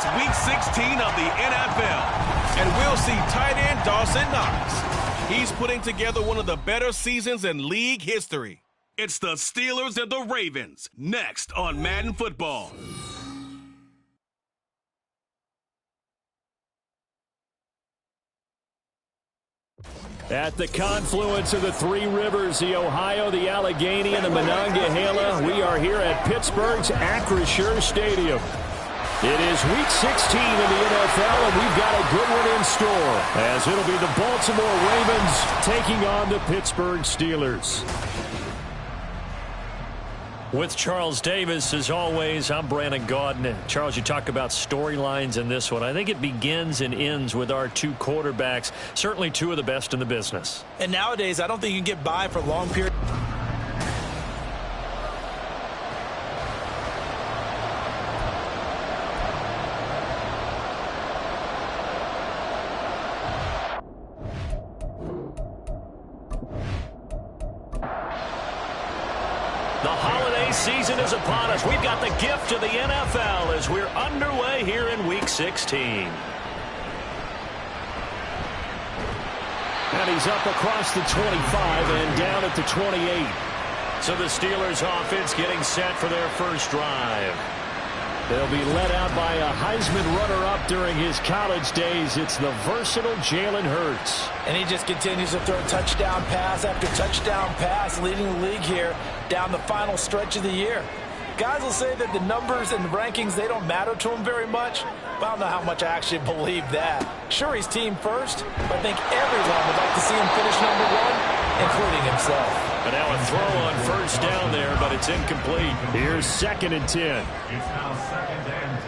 It's Week 16 of the NFL, and we'll see tight end Dawson Knox. He's putting together one of the better seasons in league history. It's the Steelers and the Ravens, next on Madden Football. At the confluence of the three rivers, the Ohio, the Allegheny, and the Monongahela, we are here at Pittsburgh's Acrisure Stadium. It is Week 16 in the NFL, and we've got a good one in store, as it'll be the Baltimore Ravens taking on the Pittsburgh Steelers. With Charles Davis, as always, I'm Brandon Gaudin. Charles, you talk about storylines in this one. I think it begins and ends with our two quarterbacks, certainly two of the best in the business. And nowadays, I don't think you can get by for a long period. The holiday season is upon us. We've got the gift of the NFL as we're underway here in Week 16. And he's up across the 25 and down at the 28. So the Steelers offense getting set for their first drive. They'll be led out by a Heisman runner-up during his college days. It's the versatile Jalen Hurts. And he just continues to throw touchdown pass after touchdown pass, leading the league here down the final stretch of the year. Guys will say that the numbers and the rankings, they don't matter to him very much, but I don't know how much I actually believe that. Sure, he's team first, but I think everyone would like to see him finish number one, including himself. And now a throw on first down there, but it's incomplete. Here's 2nd and 10. It's now 2nd and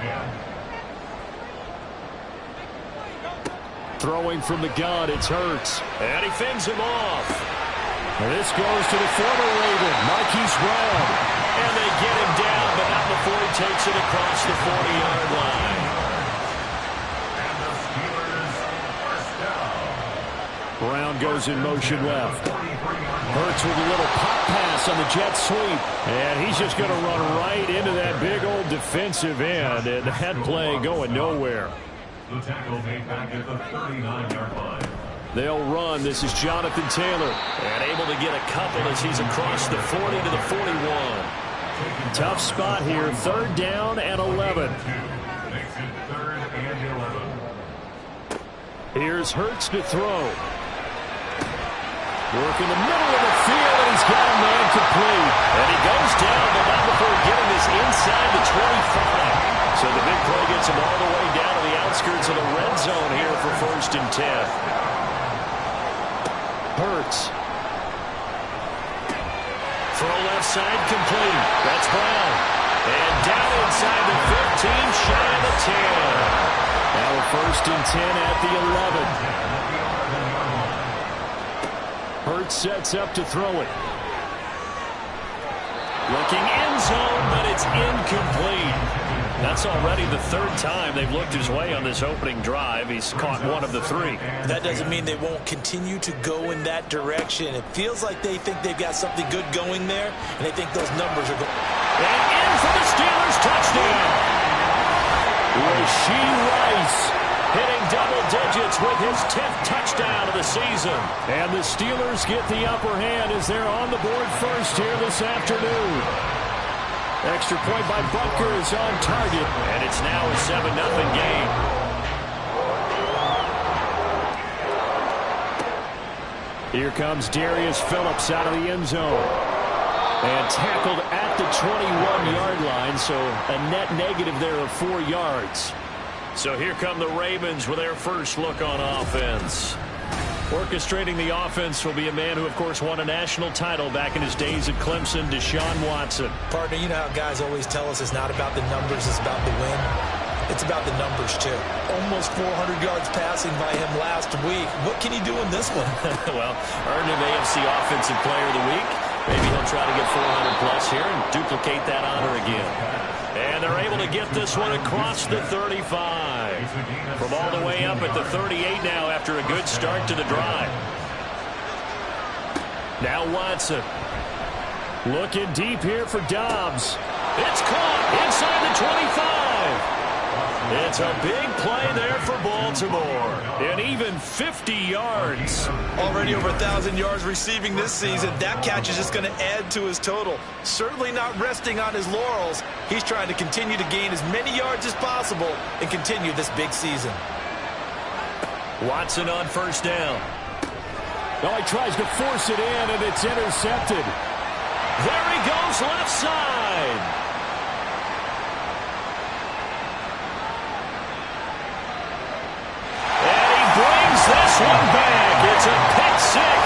10. Throwing from the gun, it's Hurts. And he fends him off. This goes to the former Raven, Marquise Brown. And they get him down, but not before he takes it across the 40-yard line. And the Steelers first down. Brown goes in motion left. Hurts with a little pop pass on the jet sweep. And he's just going to run right into that big old defensive end. And that play going nowhere. The tackle made back at the 39-yard line. They'll run. This is Jonathan Taylor. And able to get a couple as he's across the 40 to the 41. Tough spot here. 3rd down and 11. Makes it 3rd and 11. Here's Hurts to throw. Work in the middle of the field, and he's got a man complete. And he goes down, but not before getting this inside the 25. So the big play gets him all the way down to the outskirts of the red zone here for 1st and 10. Hurts. Throw left side complete. That's Brown. And down inside the 15, shy of the 10. Now a 1st and 10 at the 11. Hurts sets up to throw it. Looking end zone, but it's incomplete. That's already the 3rd time they've looked his way on this opening drive. He's caught one of the 3. That doesn't mean they won't continue to go in that direction. It feels like they think they've got something good going there, and they think those numbers are going. And in for the Steelers touchdown. Rashee Rice hitting double digits with his 10th touchdown of the season. And the Steelers get the upper hand as they're on the board first here this afternoon. Extra point by Butker is on target, and it's now a 7-0 game. Here comes Darius Phillips out of the end zone. And tackled at the 21-yard line, so a net negative there of 4 yards. So here come the Ravens with their first look on offense. Orchestrating the offense will be a man who, of course, won a national title back in his days at Clemson, Deshaun Watson. Partner, you know how guys always tell us it's not about the numbers, it's about the win. It's about the numbers, too. Almost 400 yards passing by him last week. What can he do in this one? Well, earned him AFC Offensive Player of the Week. Maybe he'll try to get 400-plus here and duplicate that honor again. And they're able to get this one across the 35. From all the way up at the 38 now after a good start to the drive. Now Watson. Looking deep here for Dobbs. It's caught inside the 25. It's a big play there for Baltimore. And even 50 yards. Already over 1,000 yards receiving this season. That catch is just going to add to his total. Certainly not resting on his laurels. He's trying to continue to gain as many yards as possible and continue this big season. Watson on first down. Oh, he tries to force it in, and it's intercepted. There he goes left side. And he brings this one back. It's a pick six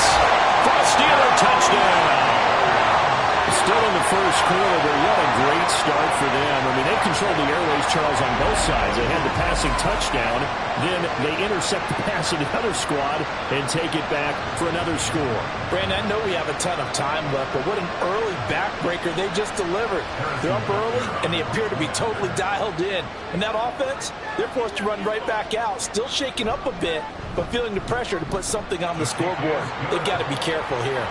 for a Steeler touchdown. Still in the first quarter, but what a great start for them. I mean, they controlled the airways, Charles, on both sides. They had the passing touchdown. Then they intercept the pass of the other squad and take it back for another score. Brandon, I know we have a ton of time left, but what an early backbreaker they just delivered. They're up early, and they appear to be totally dialed in. And that offense, they're forced to run right back out, still shaking up a bit, but feeling the pressure to put something on the scoreboard. They've got to be careful here.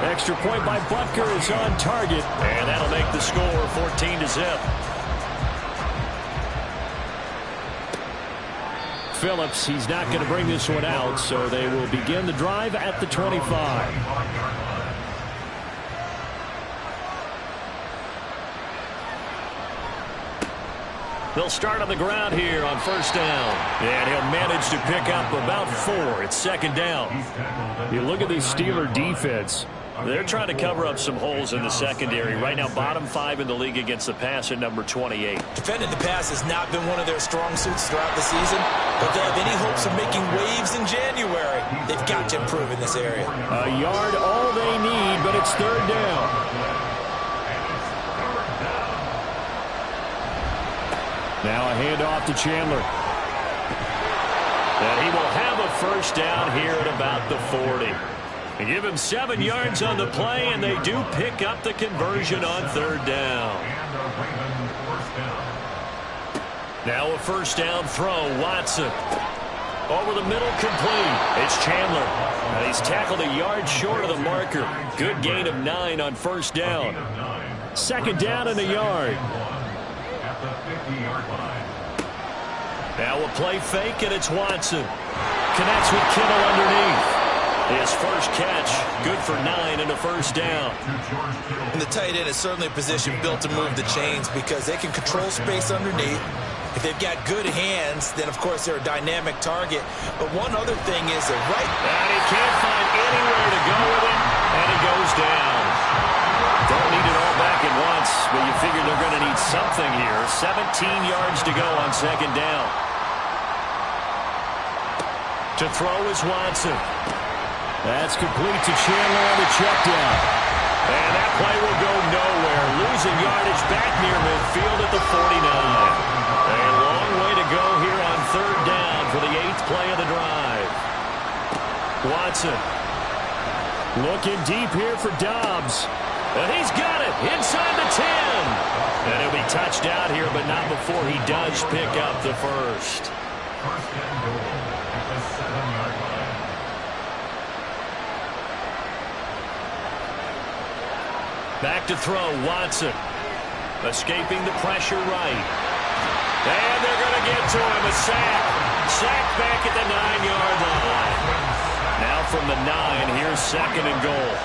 Extra point by Butker is on target, and that'll make the score 14-0. Phillips, he's not going to bring this one out, so they will begin the drive at the 25. They'll start on the ground here on first down. And he'll manage to pick up about 4. It's second down. You look at this Steeler defense. They're trying to cover up some holes in the secondary. Right now, bottom 5 in the league against the pass at number 28. Defending the pass has not been one of their strong suits throughout the season, but they have any hopes of making waves in January. They've got to improve in this area. A yard all they need, but it's third down. Now a handoff to Chandler. And he will have a first down here at about the 40. They give him 7 yards on the play, and they do pick up the conversion on third down. Now a first down throw. Watson. Over the middle, complete. It's Chandler. And he's tackled a yard short of the marker. Good gain of 9 on first down. Second down and a yard. Now a play fake, and it's Watson. Connects with Kittle underneath. His first catch, good for 9 and a first down. And the tight end is certainly a position built to move the chains because they can control space underneath. If they've got good hands, then of course they're a dynamic target. But one other thing is that And he can't find anywhere to go with it, and he goes down. Don't need it all back at once, but you figure they're going to need something here. 17 yards to go on second down. To throw is Watson. That's complete to Chandler on the check down. And that play will go nowhere. Losing yardage back near midfield at the 49. A long way to go here on third down for the 8th play of the drive. Watson. Looking deep here for Dobbs. And he's got it inside the 10. And he'll be touched out here, but not before he does pick up the first. First and goal at the 7-yard line. Back to throw, Watson. Escaping the pressure right. And they're going to get to him, a sack. Sack back at the 9-yard line. Now from the 9, here's second and goal.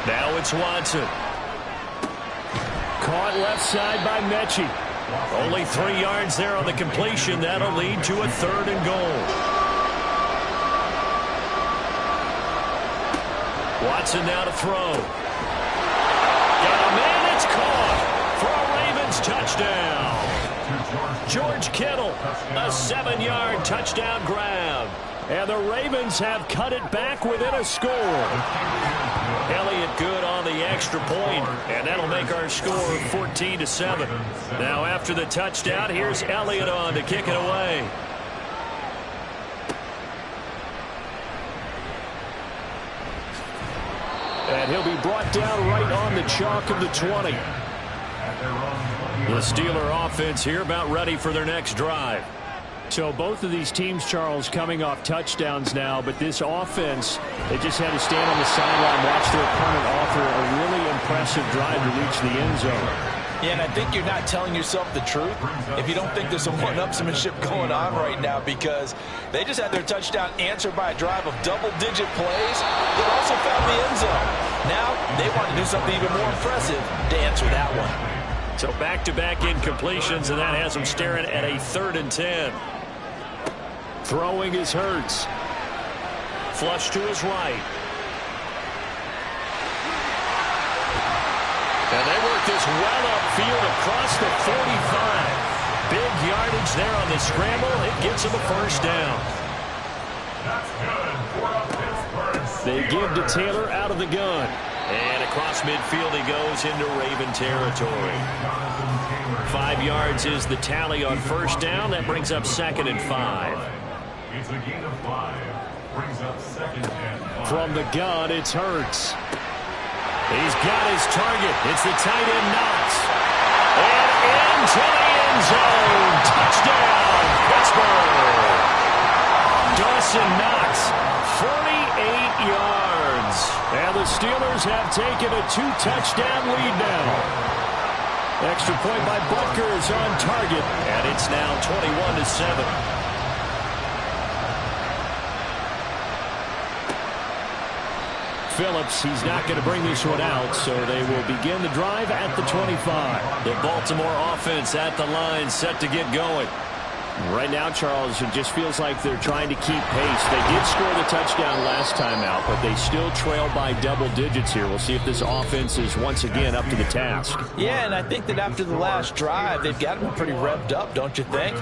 Now it's Watson. Caught left side by Mechie. Only 3 yards there on the completion. That'll lead to a third and goal. Watson now to throw. Got a man, it's caught for a Ravens touchdown. George Kittle, a 7-yard touchdown grab. And the Ravens have cut it back within a score. Elliott good on the extra point, and that'll make our score 14-7. Now after the touchdown, here's Elliott on to kick it away. And he'll be brought down right on the chalk of the 20. The Steeler offense here about ready for their next drive. So both of these teams, Charles, coming off touchdowns now, but this offense, they just had to stand on the sideline, watch their opponent offer a really impressive drive to reach the end zone. Yeah, and I think you're not telling yourself the truth if you don't think there's some one-upsmanship going on right now, because they just had their touchdown answered by a drive of double-digit plays that also found the end zone. Now they want to do something even more impressive to answer that one. So back-to-back incompletions, and that has them staring at a 3rd and 10. Throwing is Hurts. Flush to his right. And they work this well upfield across the 45. Big yardage there on the scramble. It gets them a first down. They give to Taylor out of the gun. And across midfield he goes into Raven territory. 5 yards is the tally on first down. That brings up 2nd and 5. It's a gain of 5. Brings up 2nd and 5. From the gun, it's Hurts. He's got his target. It's the tight end Knox. And into the end zone. Touchdown, Pittsburgh. Dawson Knox, 48 yards. And the Steelers have taken a 2-touchdown lead now. Extra point by Butker is on target. And it's now 21-7. Phillips, he's not going to bring this one out, so they will begin the drive at the 25. The Baltimore offense at the line, set to get going. Right now, Charles, it just feels like they're trying to keep pace. They did score the touchdown last time out, but they still trail by double digits here. We'll see if this offense is once again up to the task. Yeah, and I think that after the last drive, they've got them pretty revved up, don't you think?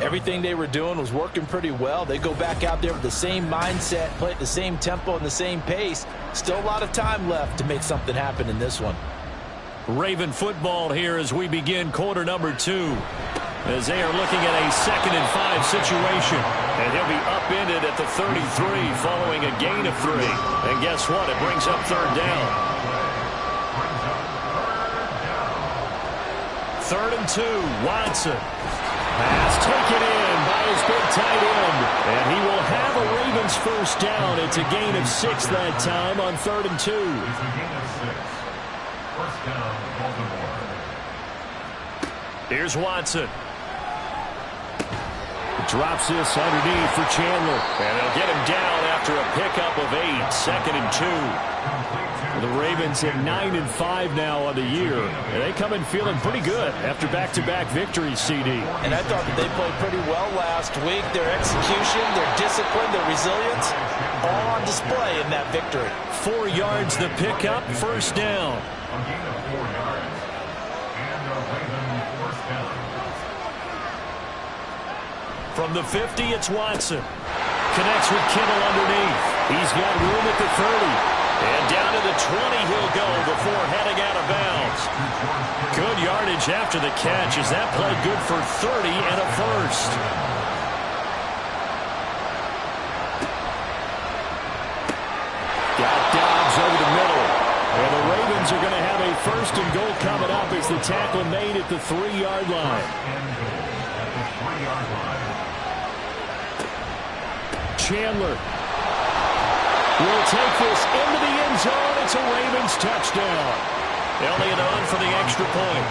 Everything they were doing was working pretty well. They go back out there with the same mindset, play at the same tempo and the same pace. Still a lot of time left to make something happen in this one. Raven football here as we begin quarter number 2. As they are looking at a 2nd and 5 situation. And he'll be upended at the 33 following a gain of 3. And guess what? It brings up 3rd down. 3rd and 2. Watson. Pass taken in by his big tight end. And he will have a Ravens first down. It's a gain of 6 that time on 3rd and 2. It's a gain of 6. First down, Baltimore. Here's Watson. Drops this underneath for Chandler. And they'll get him down after a pickup of 8. 2nd and 2. The Ravens at 9 and 5 now on the year. And they come in feeling pretty good after back-to-back victories, CD. And I thought that they played pretty well last week. Their execution, their discipline, their resilience, all on display in that victory. 4 yards the pickup, first down. A gain of 4 yards. And a Raven first down. From the 50, it's Watson. Connects with Kittle underneath. He's got room at the 30. And down to the 20 he'll go before heading out of bounds. Good yardage after the catch as that played good for 30 and a first. Got Dobbs over the middle. And the Ravens are going to have a 1st and goal coming up as the tackle made at the 3-yard line. And goal at the 3-yard line. Chandler will take this into the end zone. It's a Ravens touchdown. Elliott on for the extra point.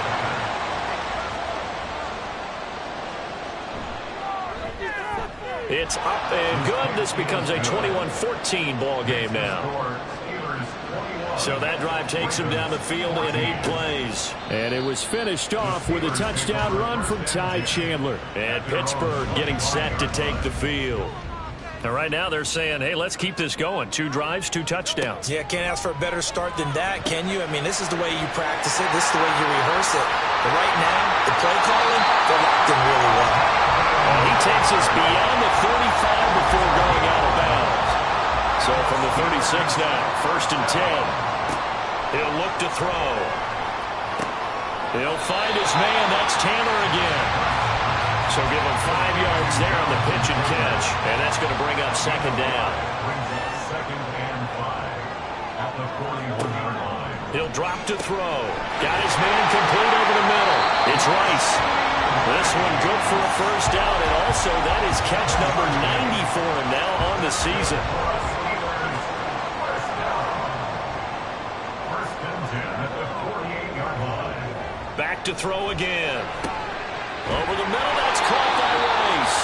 It's up and good. This becomes a 21-14 ball game now. So that drive takes him down the field in 8 plays. And it was finished off with a touchdown run from Ty Chandler. And Pittsburgh getting set to take the field. And right now they're saying, hey, let's keep this going. 2 drives, 2 touchdowns. Yeah, can't ask for a better start than that, can you? I mean, this is the way you practice it. This is the way you rehearse it. But right now, the play calling, they're locked in really well. And he takes us beyond the 35 before going out of bounds. So from the 36 now, 1st and 10. He'll look to throw. He'll find his man. That's Tanner again. So give him 5 yards there on the pitch and catch. And that's going to bring up 2nd down. Brings up 2nd and 5 at the 41-yard line. He'll drop to throw. Got his man complete over the middle. It's Rice. This one good for a first down. And also that catch number 90 for him now on the season. First and 10 at the 48-yard line. Back to throw again. Over the middle, that's caught by Rice.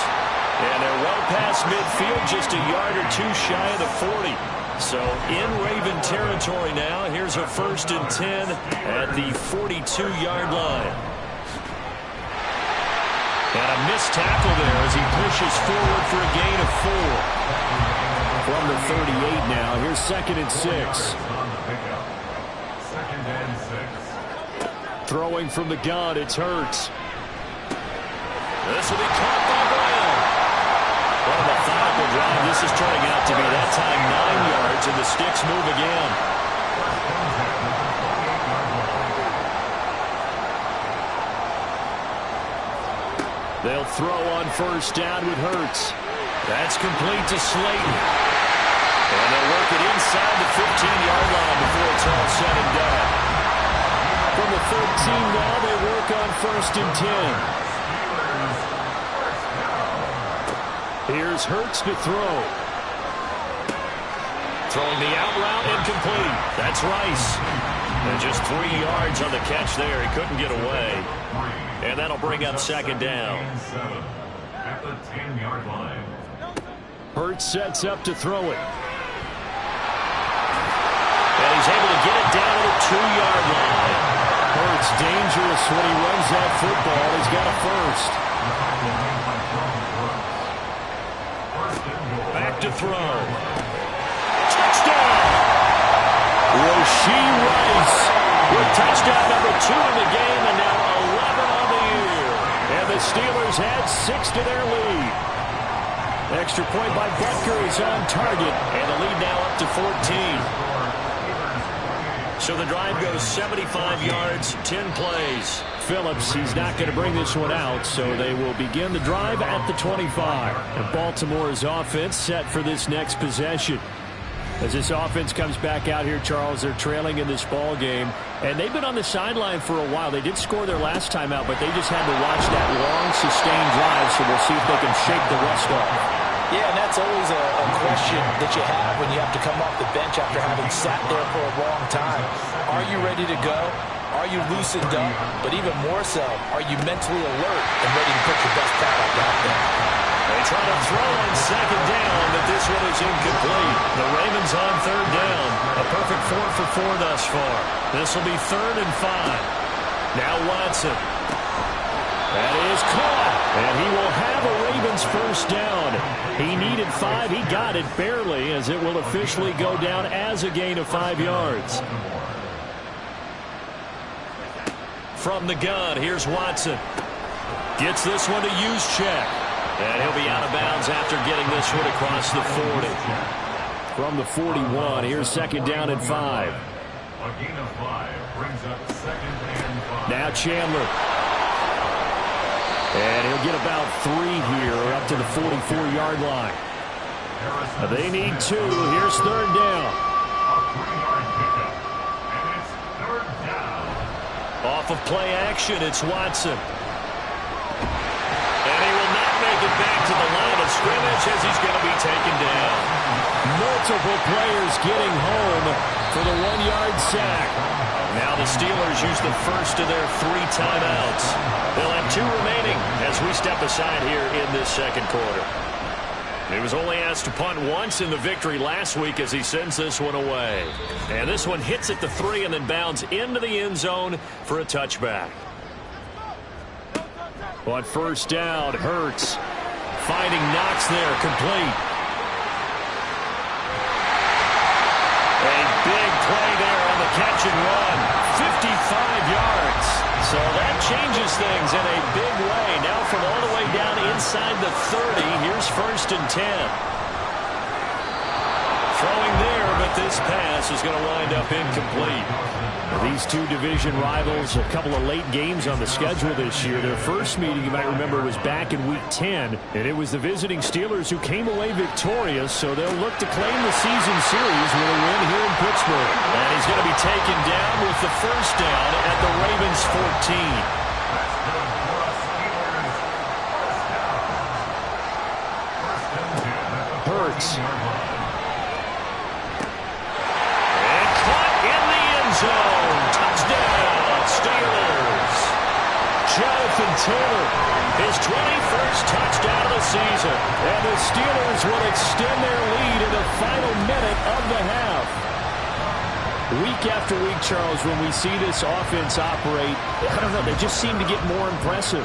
And they're well past midfield, just a yard or two shy of the 40. So in Raven territory now. Here's a 1st and 10 at the 42-yard line. And a missed tackle there as he pushes forward for a gain of 4. From the 38 now, here's 2nd and 6. Second and 6. Throwing from the gun, it's Hurts. This will be caught by Brown. What a methodical drive. This is turning out to be that time 9 yards, and the sticks move again. They'll throw on 1st down with Hurts. That's complete to Slayton. And they'll work it inside the 15-yard line before it's all said and done. From the 13 now, they work on 1st and 10. Here's Hurts to throw. Throwing the out route, incomplete. That's Rice. And just 3 yards on the catch there. He couldn't get away. And that'll bring up 2nd down. At the 10-yard line. Hurts sets up to throw it. And he's able to get it down to the 2-yard line. Hurts dangerous when he runs that football. He's got a 1st. Back to throw. Touchdown! Rashee Rice with touchdown number 2 in the game, and now 11 on the year. And the Steelers add 6 to their lead. Extra point by Butker is on target, and the lead now up to 14. So the drive goes 75 yards, 10 plays. Phillips, he's not going to bring this one out, so they will begin the drive at the 25. And Baltimore's offense set for this next possession. As this offense comes back out here, Charles, they're trailing in this ball game, and they've been on the sideline for a while. They did score their last time out, but they just had to watch that long, sustained drive, so we'll see if they can shake the rust off. Yeah, and that's always a question that you have when you have to come off the bench after having sat there for a long time. Are you ready to go? Are you loosened up? But even more so, are you mentally alert and ready to put your best product out there? They try to throw on 2nd down, but this one is incomplete. The Ravens on 3rd down. A perfect 4 for 4 thus far. This will be 3rd and 5. Now Watson. That is caught, and he will have a Ravens 1st down. He needed 5. He got it barely, as it will officially go down as a gain of 5 yards. From the gun, here's Watson. Gets this one to Juszczyk. And he'll be out of bounds after getting this one across the 40. From the 41, here's 2nd down and 5. A gain of 5 brings up 2nd and 5. Now Chandler. And he'll get about 3 here, up to the 44-yard line. They need 2. Here's 3rd down. A 3-yard pickup. And it's 3rd down. Off of play action, it's Watson. And he will not make it back to the line of scrimmage as he's going to be taken down. Multiple players getting home for the 1-yard sack. Now the Steelers use the first of their 3 timeouts. They'll have 2 remaining as we step aside here in this 2nd quarter. He was only asked to punt once in the victory last week as he sends this one away. And this one hits at the 3 and then bounds into the end zone for a touchback. On 1st down, Hurts finding Knox there, complete. A big play there on the catch and run. 55 yards. So that changes things in a big way. Now from all the way down inside the 30, here's 1st and 10. Throwing there, but this pass is going to wind up incomplete. These 2 division rivals, a couple of late games on the schedule this year. Their first meeting, you might remember, was back in Week 10, and it was the visiting Steelers who came away victorious, so they'll look to claim the season series with a win here in Pittsburgh. And he's going to be taken down with the 1st down at the Ravens 14. Hurts. And caught in the end zone. Touchdown, Steelers. Jonathan Taylor, his 21st touchdown of the season. And the Steelers will extend their lead in the final minute of the half. Week after week, Charles, when we see this offense operate, I don't know, they just seem to get more impressive.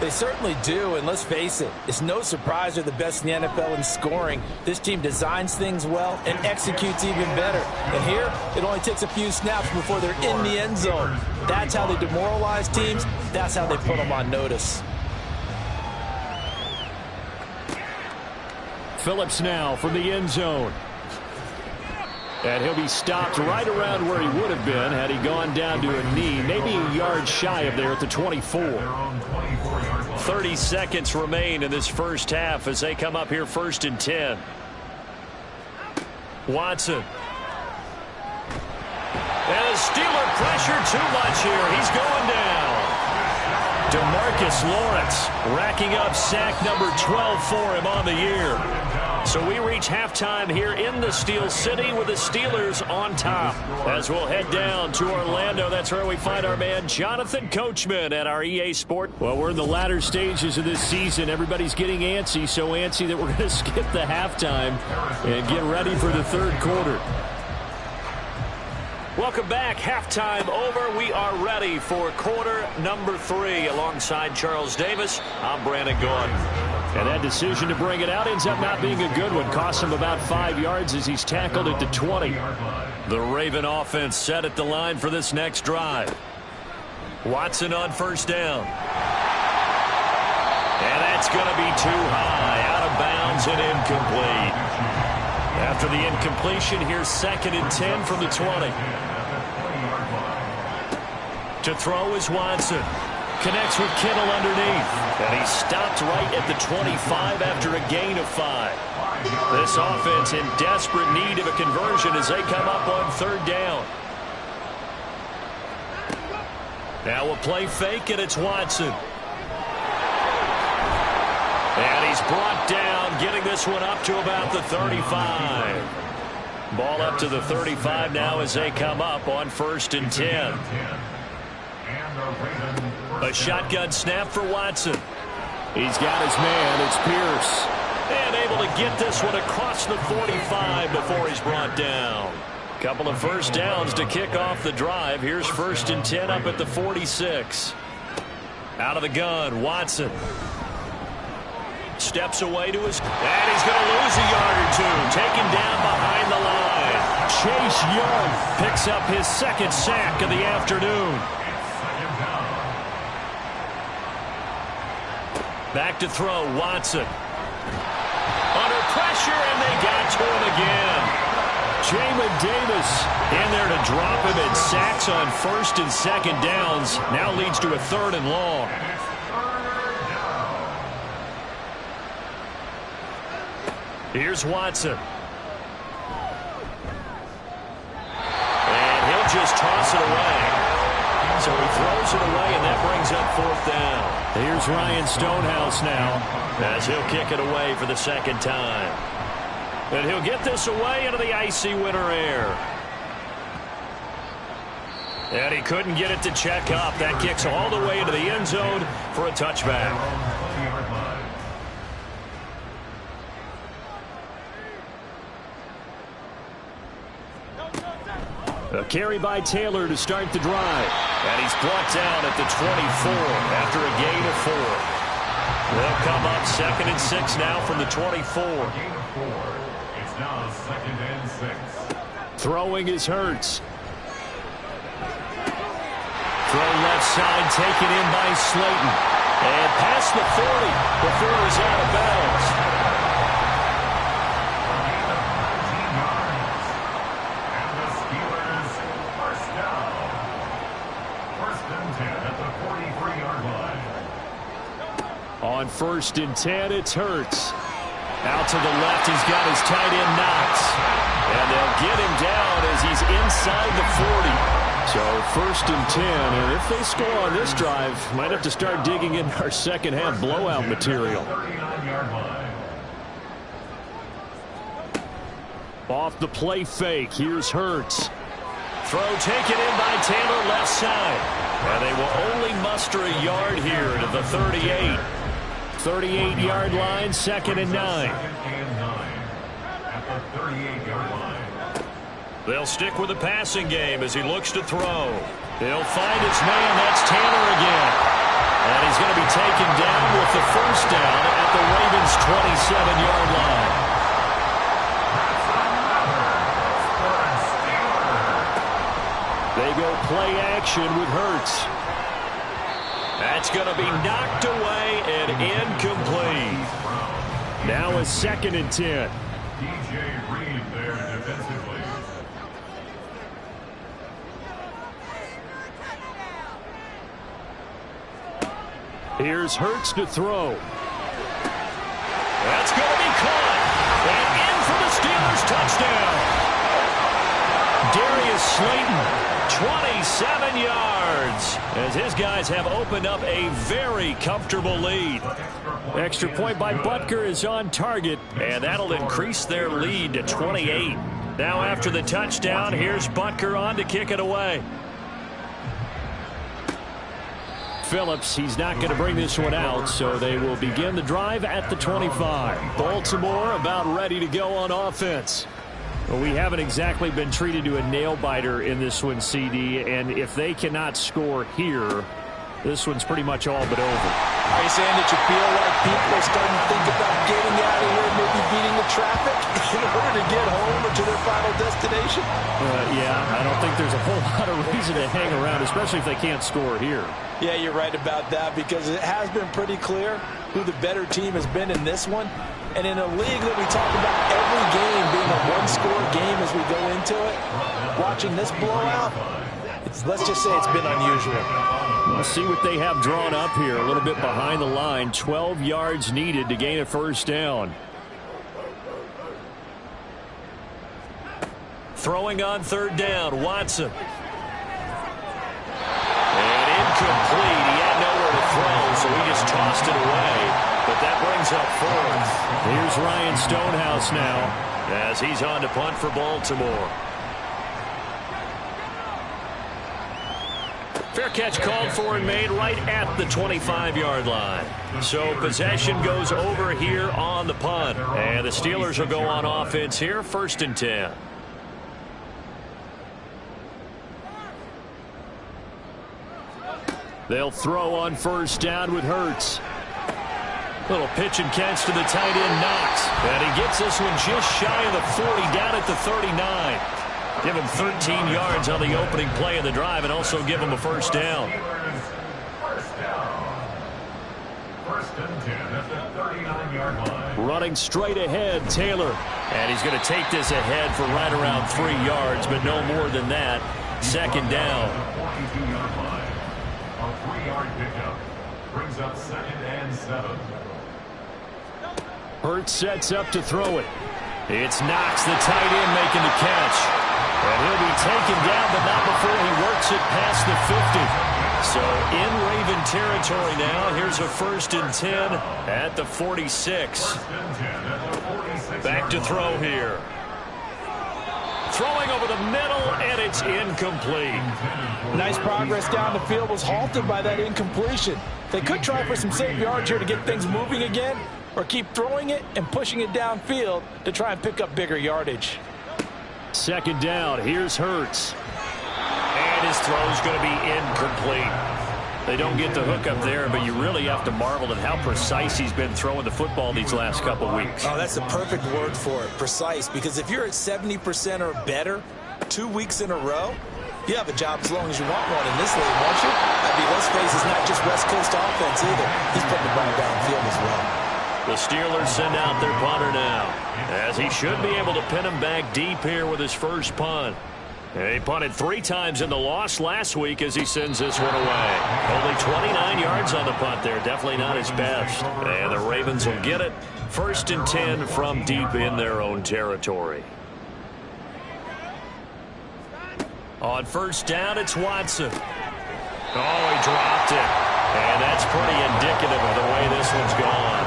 They certainly do, and let's face it, it's no surprise they're the best in the NFL in scoring. This team designs things well and executes even better. And here, it only takes a few snaps before they're in the end zone. That's how they demoralize teams. That's how they put them on notice. Phillips now from the end zone. And he'll be stopped right around where he would have been had he gone down to a knee, maybe a yard shy of there at the 24. 30 seconds remain in this first half as they come up here 1st and 10. Watson. And the Steeler pressure too much here. He's going down. DeMarcus Lawrence racking up sack number 12 for him on the year. So we reach halftime here in the Steel City with the Steelers on top. As we'll head down to Orlando, that's where we find our man Jonathan Coachman at our EA Sport. Well, we're in the latter stages of this season. Everybody's getting antsy, so antsy that we're going to skip the halftime and get ready for the third quarter. Welcome back. Halftime over. We are ready for quarter number 3 alongside Charles Davis. I'm Brandon Gordon. And that decision to bring it out ends up not being a good one. Costs him about 5 yards as he's tackled at the 20. The Raven offense set at the line for this next drive. Watson on first down. And that's going to be too high. Out of bounds and incomplete. After the incompletion, here's 2nd and 10 from the 20. To throw is Watson. Connects with Kittle underneath. And he's stopped right at the 25 after a gain of 5. This offense in desperate need of a conversion as they come up on 3rd down. Now we'll play fake, and it's Watson. And he's brought down, getting this one up to about the 35. Ball up to the 35 now as they come up on 1st and 10. A shotgun snap for Watson. He's got his man. It's Pierce. And able to get this one across the 45 before he's brought down. Couple of first downs to kick off the drive. Here's 1st and 10 up at the 46. Out of the gun, Watson. Steps away to his... And he's going to lose a yard or 2. Taken down behind the line. Chase Young picks up his 2nd sack of the afternoon. Back to throw, Watson. Under pressure, and they got to him again. Jamin Davis in there to drop him, and sacks on 1st and 2nd downs. Now leads to a 3rd and long. Here's Watson. And he'll just toss it away. So he throws it away, and that brings up 4th down. Here's Ryan Stonehouse now as he'll kick it away for the 2nd time. And he'll get this away into the icy winter air. And he couldn't get it to check up. That kicks all the way into the end zone for a touchback. A carry by Taylor to start the drive. And he's brought down at the 24 after a gain of 4. They'll come up 2nd and 6 now from the 24. It's now 2nd and 6. Throwing is Hurts. Throw left side taken in by Slayton. And past the 40 before he's out of bounds. On 1st and 10, it's Hurts. Out to the left, he's got his tight end Knox. And they'll get him down as he's inside the 40. So 1st and 10, and if they score on this drive, might have to start digging in our second half blowout material. Off the play fake, here's Hurts. Throw taken in by Taylor, left side. And they will only muster a yard here to the 38. 38-yard line, 2nd and 9. At the 38-yard line. They'll stick with the passing game as he looks to throw. He'll find his man. That's Taylor again. And he's going to be taken down with the first down at the Ravens' 27-yard line. They go play action with Hurts. That's going to be knocked away and incomplete. Now a 2nd and 10. DJ Reed there defensively. Here's Hurts to throw. That's going to be caught. And in for the Steelers touchdown. Darius Slayton, 27 yards, as his guys have opened up a very comfortable lead. Extra point by Butker is on target, and that'll increase their lead to 28. Now after the touchdown, here's Butker on to kick it away. Phillips, he's not going to bring this one out, so they will begin the drive at the 25. Baltimore about ready to go on offense. Well, we haven't exactly been treated to a nail-biter in this one, CD, and if they cannot score here, this one's pretty much all but over. Are you saying that you feel like people are starting to think about getting out of here, maybe beating the traffic in order to get home or to their final destination? Yeah, I don't think there's a whole lot of reason to hang around, especially if they can't score here. Yeah, you're right about that, because it has been pretty clear who the better team has been in this one. And in a league that we talk about every game being a one-score game as we go into it, watching this blowout, let's just say it's been unusual. Let's see what they have drawn up here. A little bit behind the line. 12 yards needed to gain a first down. Throwing on 3rd down, Watson. And incomplete. He had nowhere to throw, so he just tossed it away. But that brings up 4th. Here's Ryan Stonehouse now as he's on to punt for Baltimore. Fair catch called for and made right at the 25-yard line. So possession goes over here on the punt. And the Steelers will go on offense here, 1st and 10. They'll throw on 1st down with Hurts. Little pitch and catch to the tight end, Knox. And he gets this one just shy of the 40, down at the 39. Give him 13 yards on the opening play of the drive and also give him a first down. First down. 1st and 10 at the 39-yard line. Running straight ahead, Taylor. And he's going to take this ahead for right around 3 yards, but no more than that. 2nd down. 42-yard line. A 3-yard pickup brings up 2nd and 7. Hurts sets up to throw it. It's Knox, the tight end, making the catch. And he'll be taken down, but not before he works it past the 50. So in Raven territory now. Here's a 1st and 10 at the 46. Back to throw here. Throwing over the middle, and it's incomplete. Nice progress down the field, was halted by that incompletion. They could try for some safe yards here to get things moving again, or keep throwing it and pushing it downfield to try and pick up bigger yardage. 2nd down, here's Hurts. And his throw's going to be incomplete. They don't get the hook up there, but you really have to marvel at how precise he's been throwing the football these last couple weeks. Oh, that's the perfect word for it, precise, because if you're at 70% or better 2 weeks in a row, you have a job as long as you want one in this league, won't you? I mean, let's face it, it's not just West Coast offense either. He's putting the ball downfield as well. The Steelers send out their punter now, as he should be able to pin him back deep here with his first punt. He punted 3 times in the loss last week as he sends this one away. Only 29 yards on the punt there. Definitely not his best. And the Ravens will get it. 1st and 10 from deep in their own territory. On 1st down, it's Watson. Oh, he dropped it. And that's pretty indicative of the way this one's gone.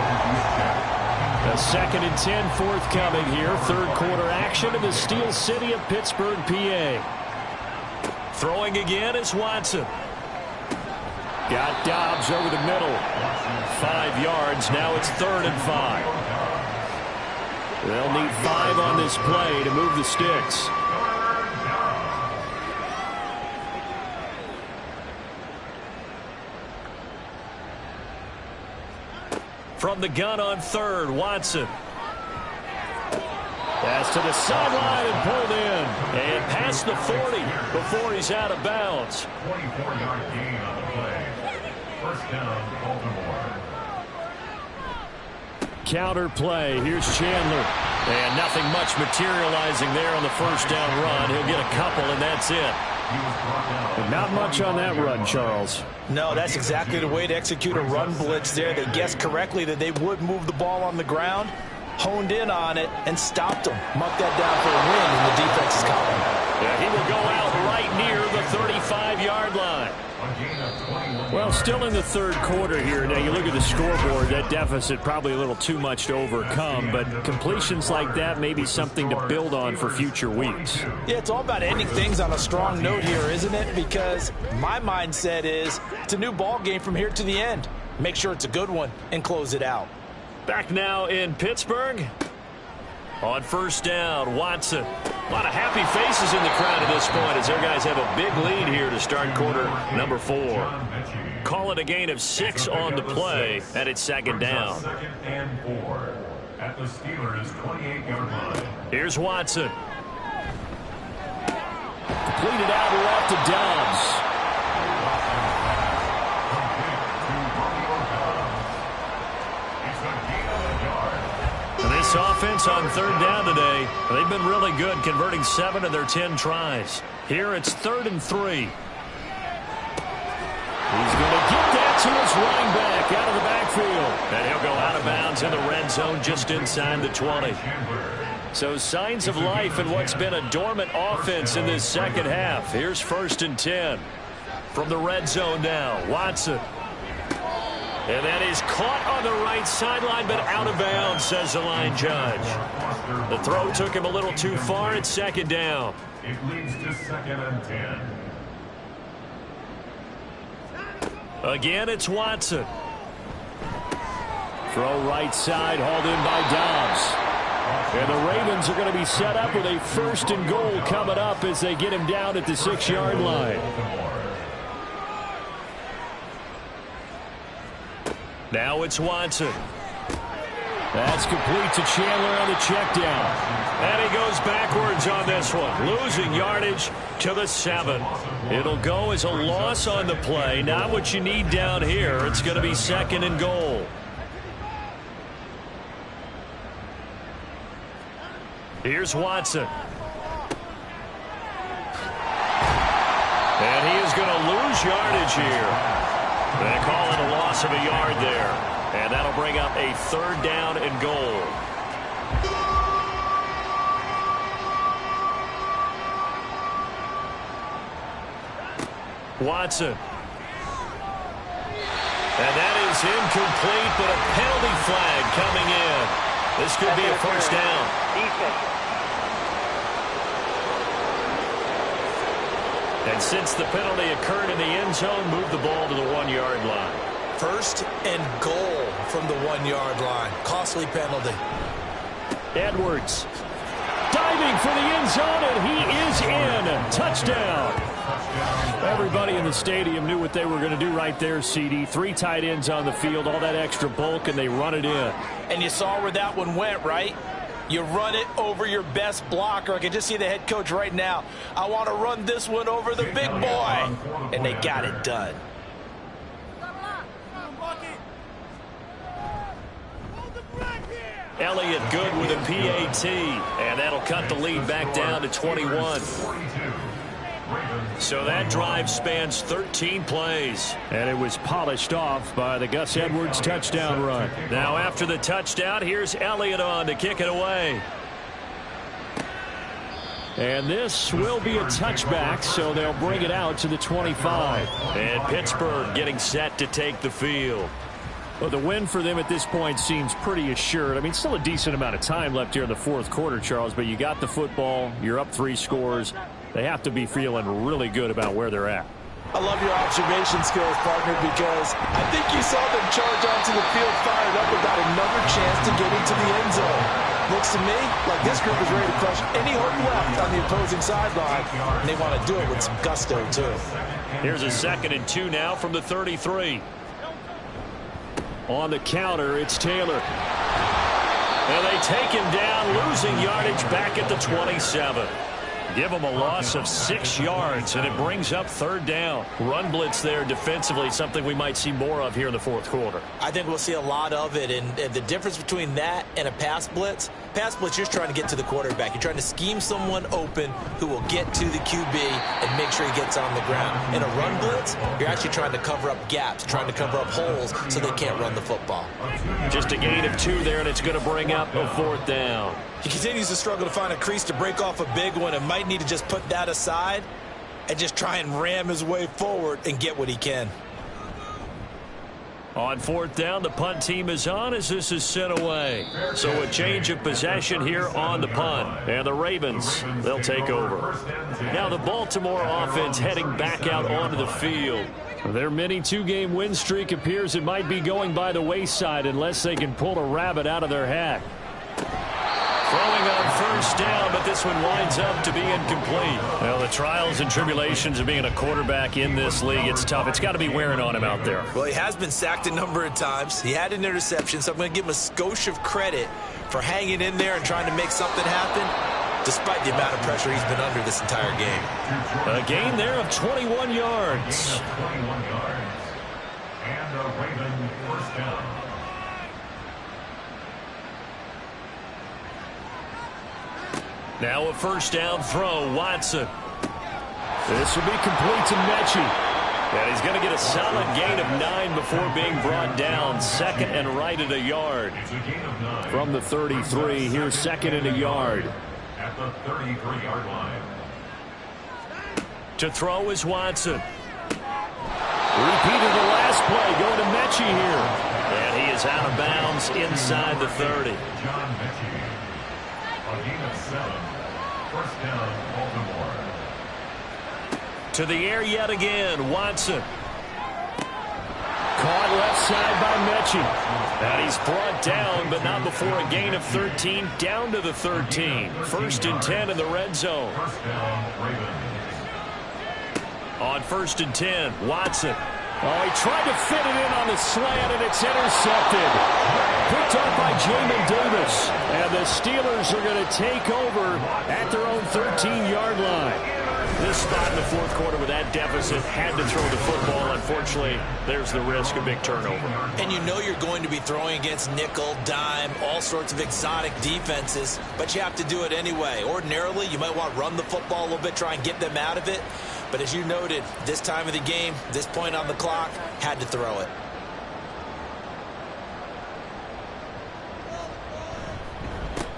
A 2nd and 10 forthcoming here. Third quarter action in the Steel City of Pittsburgh, PA. Throwing again is Watson. Got Dobbs over the middle. 5 yards. Now it's 3rd and 5. They'll need 5 on this play to move the sticks. From the gun on 3rd, Watson. Pass to the sideline and pulled in. And past the 40 before he's out of bounds. 24-yard gain on the play. First down, Baltimore. Counter play. Here's Chandler. And nothing much materializing there on the first down run. He'll get a couple, and that's it. Not much on that run, Charles. No, that's exactly the way to execute a run blitz there. They guessed correctly that they would move the ball on the ground, honed in on it, and stopped them. Mucked that down for a win in the defense's column. Yeah, he will go out right near the 35-yard line. Well, still in the third quarter here. Now, you look at the scoreboard, that deficit probably a little too much to overcome, but completions like that may be something to build on for future weeks. Yeah, it's all about ending things on a strong note here, isn't it? Because my mindset is it's a new ball game from here to the end. Make sure it's a good one and close it out. Back now in Pittsburgh. On first down, Watson. A lot of happy faces in the crowd at this point as their guys have a big lead here to start quarter number 4. Call it a gain of 6 on the play, and it's 2nd down. 2nd and 4 at the Steelers' 28-yard line. Here's Watson. Completed out left to Dobbs. This offense on 3rd down today, they've been really good, converting 7 of their 10 tries. Here it's 3rd and 3. He's going to get that to his running back out of the backfield. And he'll go out of bounds in the red zone just inside the 20. So signs of life in what's been a dormant offense in this second half. Here's 1st and 10. From the red zone now, Watson. And that is caught on the right sideline, but out of bounds, says the line judge. The throw took him a little too far. It's 2nd down. It leads to 2nd and 10. Again, it's Watson. Throw right side, hauled in by Dobbs. And the Ravens are going to be set up with a 1st and goal coming up as they get him down at the 6-yard line. Now it's Watson. That's complete to Chandler on the check down. And he goes backwards on this one, losing yardage to the 7. It'll go as a loss on the play. Not what you need down here. It's going to be 2nd and goal. Here's Watson. And he is going to lose yardage here. They call it a loss of a yard there. And that'll bring up a 3rd down and goal. Watson. And that is incomplete, but a penalty flag coming in. This could be a 1st down. And since the penalty occurred in the end zone, move the ball to the 1-yard line. 1st and goal from the 1-yard line. Costly penalty. Edwards diving for the end zone, and he is in. Touchdown. Everybody in the stadium knew what they were going to do right there, CD. 3 tight ends on the field, all that extra bulk, and they run it in. And you saw where that one went, right? You run it over your best blocker. I can just see the head coach right now. I want to run this one over the big boy. And they got it done. Elliott good with a PAT. And that'll cut the lead back down to 21. So that drive spans 13 plays. And it was polished off by the Gus Edwards touchdown run. Now after the touchdown, here's Elliott on to kick it away. And this will be a touchback, so they'll bring it out to the 25. And Pittsburgh getting set to take the field. Well, the win for them at this point seems pretty assured. I mean, still a decent amount of time left here in the fourth quarter, Charles, but you got the football. You're up 3 scores. They have to be feeling really good about where they're at. I love your observation skills, partner, because I think you saw them charge onto the field fired up about another chance to get into the end zone. Looks to me like this group is ready to crush any hope left on the opposing sideline, and they want to do it with some gusto, too. Here's a 2nd and 2 now from the 33. On the counter, it's Taylor. And they take him down, losing yardage back at the 27. Give them a loss of 6 yards, and it brings up 3rd down. Run blitz there defensively, something we might see more of here in the fourth quarter. I think we'll see a lot of it, and the difference between that and a pass blitz, you're just trying to get to the quarterback. You're trying to scheme someone open who will get to the QB and make sure he gets on the ground. In a run blitz, you're actually trying to cover up gaps, trying to cover up holes so they can't run the football. Just a gain of 2 there, and it's going to bring up a 4th down. He continues to struggle to find a crease to break off a big one and might need to just put that aside and just try and ram his way forward and get what he can. On 4th down, the punt team is on as this is sent away. So a change of possession here on the punt. And the Ravens, they'll take over. Now the Baltimore offense heading back out onto the field. Their mini 2-game win streak appears it might be going by the wayside unless they can pull a rabbit out of their hat. Throwing on 1st down, but this one winds up to be incomplete. Well, the trials and tribulations of being a quarterback in this league, it's tough. It's got to be wearing on him out there. Well, he has been sacked a number of times. He had an interception, so I'm going to give him a skosh of credit for hanging in there and trying to make something happen, despite the amount of pressure he's been under this entire game. A gain there of 21 yards. 21 yards. And a Raven 1st down. Now a 1st down throw, Watson. This will be complete to Mechie. And he's going to get a solid gain of 9 before being brought down. 2nd and right at a yard. From the 33, here's 2nd and a yard. At the 33-yard line. To throw is Watson. Repeated the last play, going to Mechie here. And he is out of bounds inside the 30. John Mechie. A gain of 7. 1st down, Baltimore. To the air yet again, Watson. Caught left side by Mechie. And he's brought down, but not before a gain of 13, down to the 13. 1st and 10 in the red zone. 1st down, Ravens. On 1st and 10, Watson. Oh, he tried to fit it in on the slant, and it's intercepted. Picked up by Jamin Davis. And the Steelers are going to take over at their own 13-yard line. This spot in the fourth quarter with that deficit had to throw the football. Unfortunately, there's the risk of big turnover. And you know you're going to be throwing against nickel, dime, all sorts of exotic defenses, but you have to do it anyway. Ordinarily, you might want to run the football a little bit, try and get them out of it. But as you noted, this time of the game, this point on the clock, had to throw it.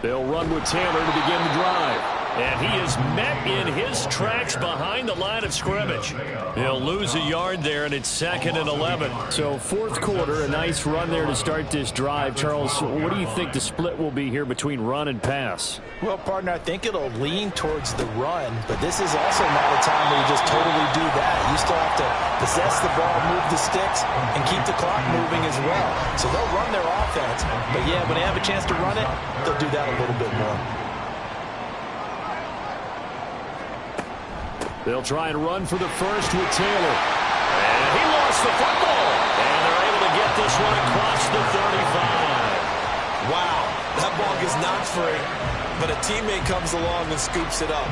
They'll run with Taylor to begin the drive. And he is met in his tracks behind the line of scrimmage. He'll lose a yard there, and it's 2nd and 11. So fourth quarter, a nice run there to start this drive. Charles, what do you think the split will be here between run and pass? Well, partner, I think it'll lean towards the run, but this is also not a time where you just totally do that. You still have to possess the ball, move the sticks, and keep the clock moving as well. So they'll run their offense, but yeah, when they have a chance to run it, they'll do that a little bit more. They'll try and run for the first with Taylor. And he lost the football. And they're able to get this one across the 35. Wow, that ball gets knocked free, but a teammate comes along and scoops it up.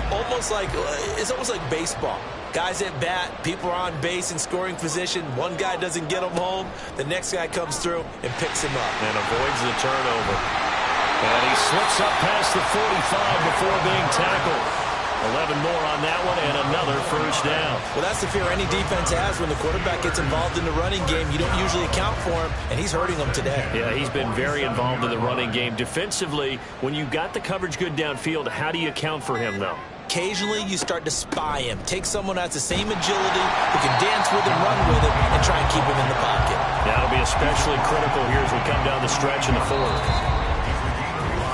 It's almost like baseball. Guys at bat, people are on base in scoring position. One guy doesn't get him home. The next guy comes through and picks him up. And avoids the turnover. And he slips up past the 45 before being tackled. 11 more on that one and another first down. Well, that's the fear any defense has when the quarterback gets involved in the running game. You don't usually account for him, and he's hurting them today. Yeah, he's been very involved in the running game. Defensively, when you got the coverage good downfield, how do you account for him, though? Occasionally, you start to spy him. Take someone who has the same agility, who can dance with him, run with him, and try and keep him in the pocket. That'll be especially critical here as we come down the stretch in the fourth.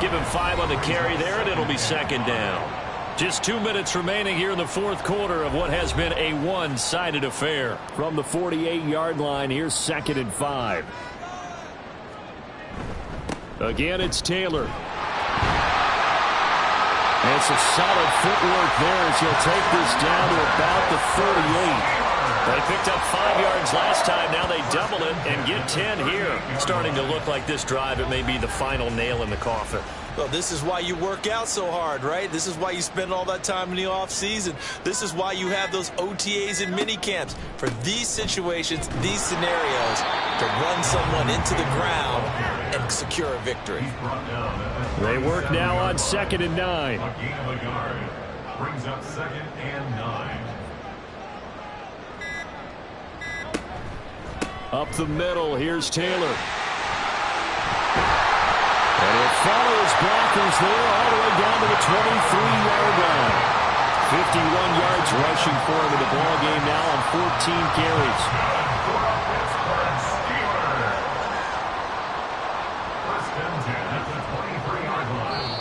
Give him 5 on the carry there, and it'll be second down. Just 2 minutes remaining here in the fourth quarter of what has been a one-sided affair. From the 48-yard line, here's 2nd and 5. Again, it's Taylor. And some solid footwork there as he'll take this down to about the 38. They picked up 5 yards last time. Now they double it and get 10 here. Starting to look like this drive, it may be the final nail in the coffin. Well, this is why you work out so hard, right? This is why you spend all that time in the offseason. This is why you have those OTAs and mini camps for these situations, these scenarios, to run someone into the ground and secure a victory. They work now on 2nd and 9. A gain of a yard brings up 2nd and 9. Up the middle, here's Taylor. And he'll follow his blockers there all the way down to the 23-yard line. 51 yards rushing for him in the ball game now on 14 carries. First and 10 at the 23-yard line.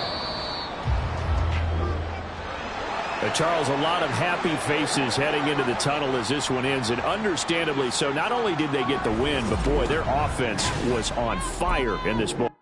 Charles, a lot of happy faces heading into the tunnel as this one ends, and understandably so. Not only did they get the win, but boy, their offense was on fire in this ball.